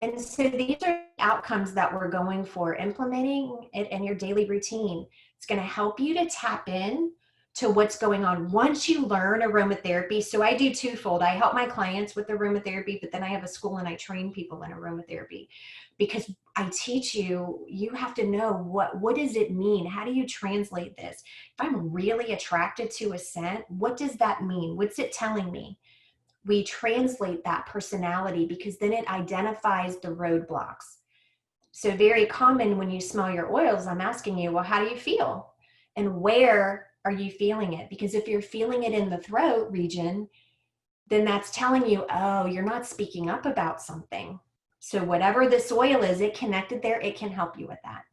And so these are outcomes that we're going for. Implementing it in your daily routine, it's going to help you to tap in to what's going on once you learn aromatherapy. So I do twofold. I help my clients with aromatherapy, but then I have a school and I train people in aromatherapy, because I teach you, you have to know what does it mean? How do you translate this? If I'm really attracted to a scent, what does that mean? What's it telling me? We translate that personality, because then it identifies the roadblocks. So very common when you smell your oils, I'm asking you, well, how do you feel? And where are you feeling it? Because if you're feeling it in the throat region, then that's telling you, oh, you're not speaking up about something. So whatever this oil is, it connected there, it can help you with that.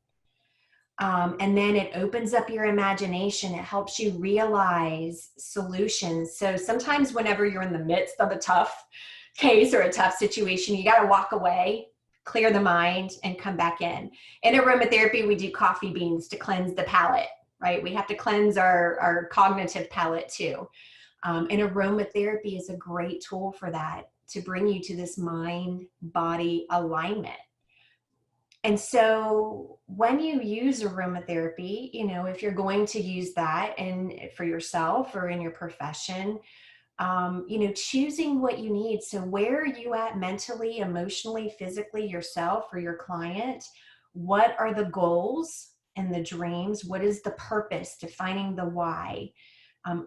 And then it opens up your imagination. It helps you realize solutions. So sometimes whenever you're in the midst of a tough case or a tough situation, you got to walk away, clear the mind, and come back in. In aromatherapy, we do coffee beans to cleanse the palate, right? We have to cleanse our cognitive palate too. And aromatherapy is a great tool for that, to bring you to this mind-body alignment. And so when you use aromatherapy, you know, if you're going to use that and for yourself or in your profession, you know, choosing what you need. So where are you at mentally, emotionally, physically, yourself or your client? What are the goals and the dreams? What is the purpose? Defining the why.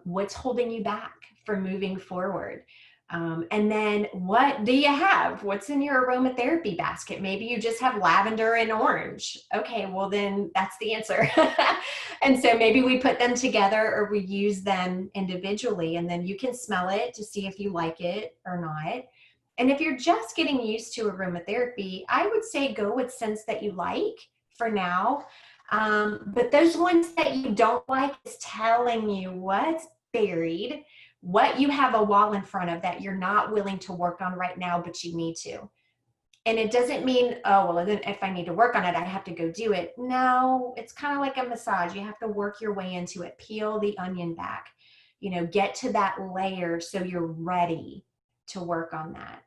What's holding you back from moving forward? And then what do you have? What's in your aromatherapy basket? Maybe you just have lavender and orange. Okay, well then that's the answer. And so maybe we put them together or we use them individually, and then you can smell it to see if you like it or not. And if you're just getting used to aromatherapy, I would say go with scents that you like for now. But those ones that you don't like is telling you what's buried, what you have a wall in front of that you're not willing to work on right now, but you need to. And it doesn't mean, oh, well, then if I need to work on it, I have to go do it. No, it's kind of like a massage. You have to work your way into it, peel the onion back, you know, get to that layer so you're ready to work on that.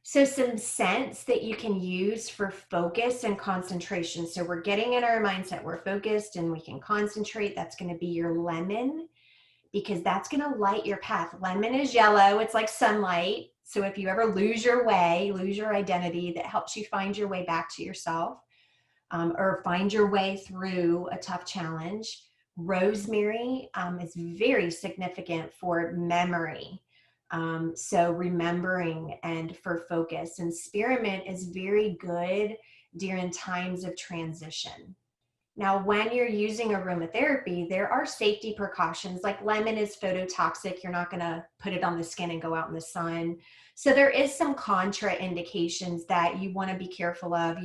So some scents that you can use for focus and concentration. So we're getting in our mindset, we're focused and we can concentrate. That's going to be your lemon, because that's going to light your path. Lemon is yellow. It's like sunlight. So if you ever lose your way, lose your identity, that helps you find your way back to yourself, or find your way through a tough challenge. Rosemary is very significant for memory. So remembering and for focus. And spearmint is very good during times of transition. Now, when you're using aromatherapy, there are safety precautions, like lemon is phototoxic. You're not going to put it on the skin and go out in the sun. So there is some contraindications that you want to be careful of.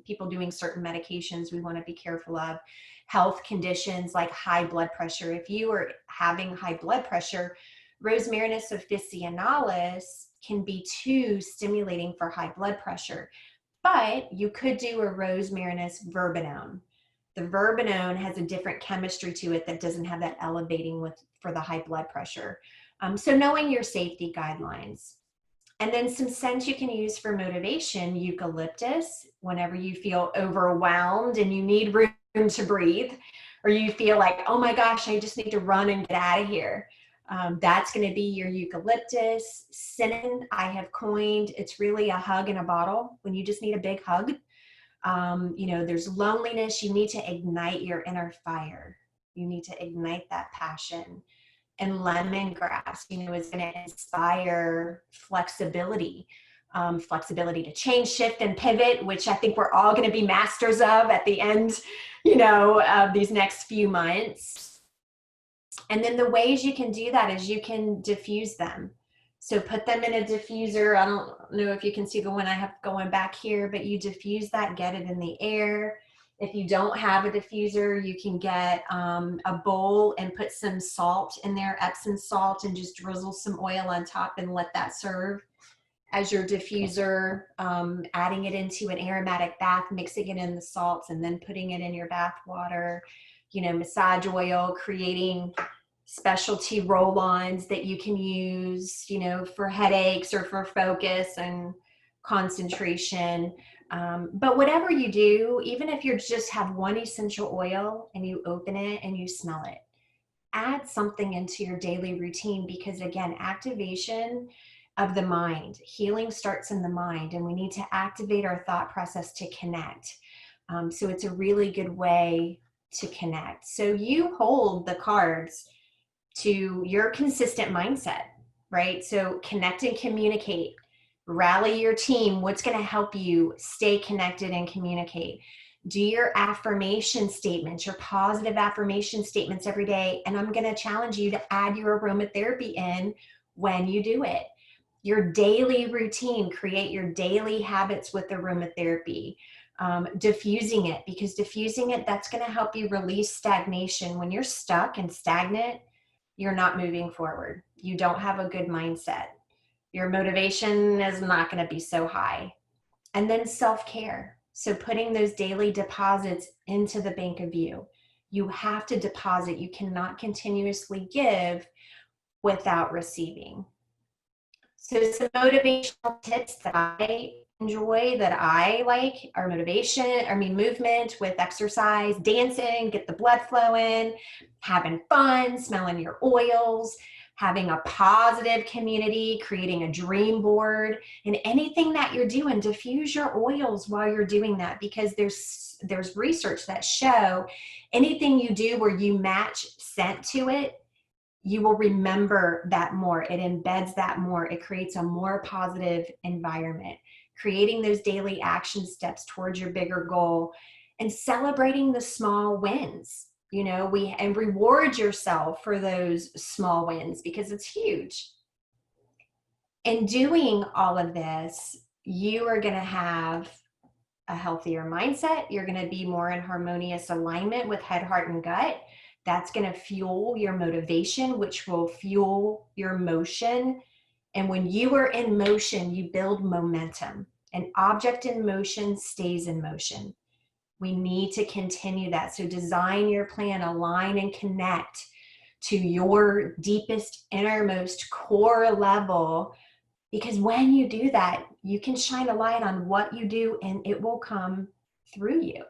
People doing certain medications, we want to be careful of. Health conditions like high blood pressure. If you are having high blood pressure, Rosmarinus officinalis can be too stimulating for high blood pressure. But you could do a Rosmarinus verbenone. The verbenone has a different chemistry to it that doesn't have that elevating for the high blood pressure. So knowing your safety guidelines. And then some scents you can use for motivation: eucalyptus, whenever you feel overwhelmed and you need room to breathe, or you feel like, oh my gosh, I just need to run and get out of here. That's going to be your eucalyptus. Cinnamon, I have coined, it's really a hug in a bottle when you just need a big hug. You know, there's loneliness. You need to ignite your inner fire. You need to ignite that passion. And lemongrass, you know, is going to inspire flexibility. Flexibility to change, shift, and pivot, which I think we're all going to be masters of at the end, you know, of these next few months. And then the ways you can do that is you can diffuse them. So put them in a diffuser. I don't know if you can see the one I have going back here, but you diffuse that, get it in the air. If you don't have a diffuser, you can get a bowl and put some salt in there, Epsom salt, and just drizzle some oil on top and let that serve as your diffuser, adding it into an aromatic bath, mixing it in the salts, and then putting it in your bath water. You know, massage oil, creating specialty roll-ons that you can use, you know, for headaches or for focus and concentration. But whatever you do, even if you just have one essential oil and you open it and you smell it, add something into your daily routine, because again, activation of the mind, healing starts in the mind, and we need to activate our thought process to connect. So it's a really good way to connect. So you hold the cards to your consistent mindset, right? So connect and communicate, rally your team. What's going to help you stay connected and communicate? Do your affirmation statements, your positive affirmation statements every day. And I'm going to challenge you to add your aromatherapy in when you do it. Your daily routine, create your daily habits with aromatherapy. Diffusing it, because diffusing it, that's going to help you release stagnation. When you're stuck and stagnant, you're not moving forward. You don't have a good mindset. Your motivation is not going to be so high. And then self-care. So putting those daily deposits into the bank of you. You have to deposit. You cannot continuously give without receiving. So some motivational tips that I enjoy, that I like, are movement with exercise, dancing, get the blood flowing, having fun, smelling your oils, having a positive community, creating a dream board, and anything that you're doing, diffuse your oils while you're doing that, because there's research that show anything you do where you match scent to it, you will remember that more. It embeds that more. It creates a more positive environment. Creating those daily action steps towards your bigger goal, and celebrating the small wins. And reward yourself for those small wins, because it's huge. In doing all of this, you are going to have a healthier mindset. You're going to be more in harmonious alignment with head, heart, and gut. That's going to fuel your motivation, which will fuel your motion. And when you are in motion, you build momentum. An object in motion stays in motion. We need to continue that. So design your plan, align and connect to your deepest, innermost core level, because when you do that, you can shine a light on what you do and it will come through you.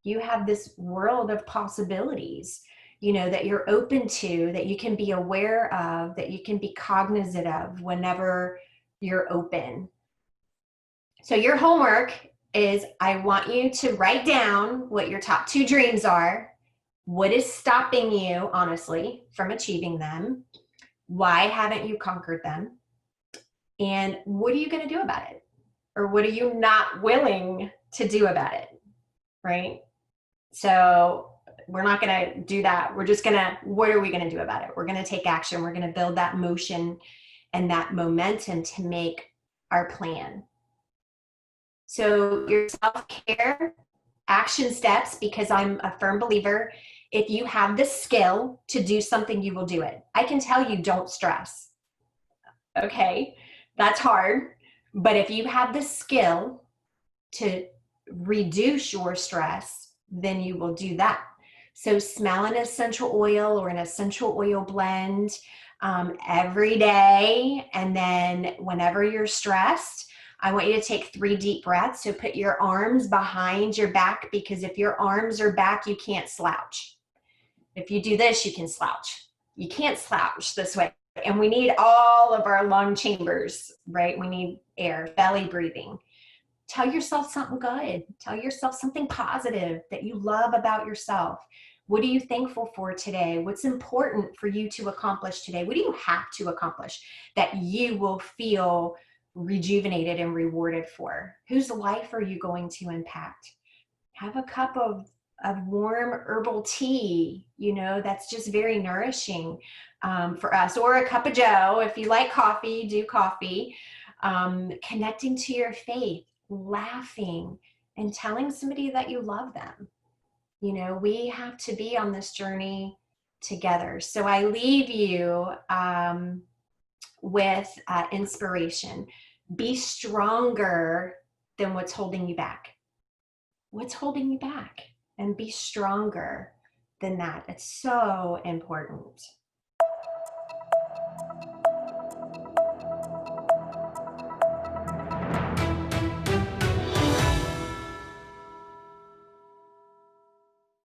You have this world of possibilities, that you're open to, that you can be aware of, that you can be cognizant of whenever you're open. So your homework is, I want you to write down what your top 2 dreams are. What is stopping you, honestly, from achieving them? Why haven't you conquered them? And what are you going to do about it? Or what are you not willing to do about it? Right? So we're not going to do that. We're just going to, what are we going to do about it? We're going to take action. We're going to build that motion and that momentum to make our plan. So your self-care action steps, because I'm a firm believer, if you have the skill to do something, you will do it. I can tell you, don't stress. Okay, that's hard. But if you have the skill to reduce your stress, then you will do that. So smell an essential oil or an essential oil blend every day. And then whenever you're stressed, I want you to take 3 deep breaths. So put your arms behind your back, because if your arms are back, you can't slouch. If you do this, you can slouch. You can't slouch this way. And we need all of our lung chambers, right? We need air, belly breathing. Tell yourself something good. Tell yourself something positive that you love about yourself. What are you thankful for today? What's important for you to accomplish today? What do you have to accomplish that you will feel rejuvenated and rewarded for? Whose life are you going to impact? Have a cup of warm herbal tea, that's just very nourishing for us, or a cup of joe. If you like coffee, do coffee. Connecting to your faith, laughing, and telling somebody that you love them. We have to be on this journey together. So I leave you with inspiration. Be stronger than what's holding you back. What's holding you back? And be stronger than that. It's so important.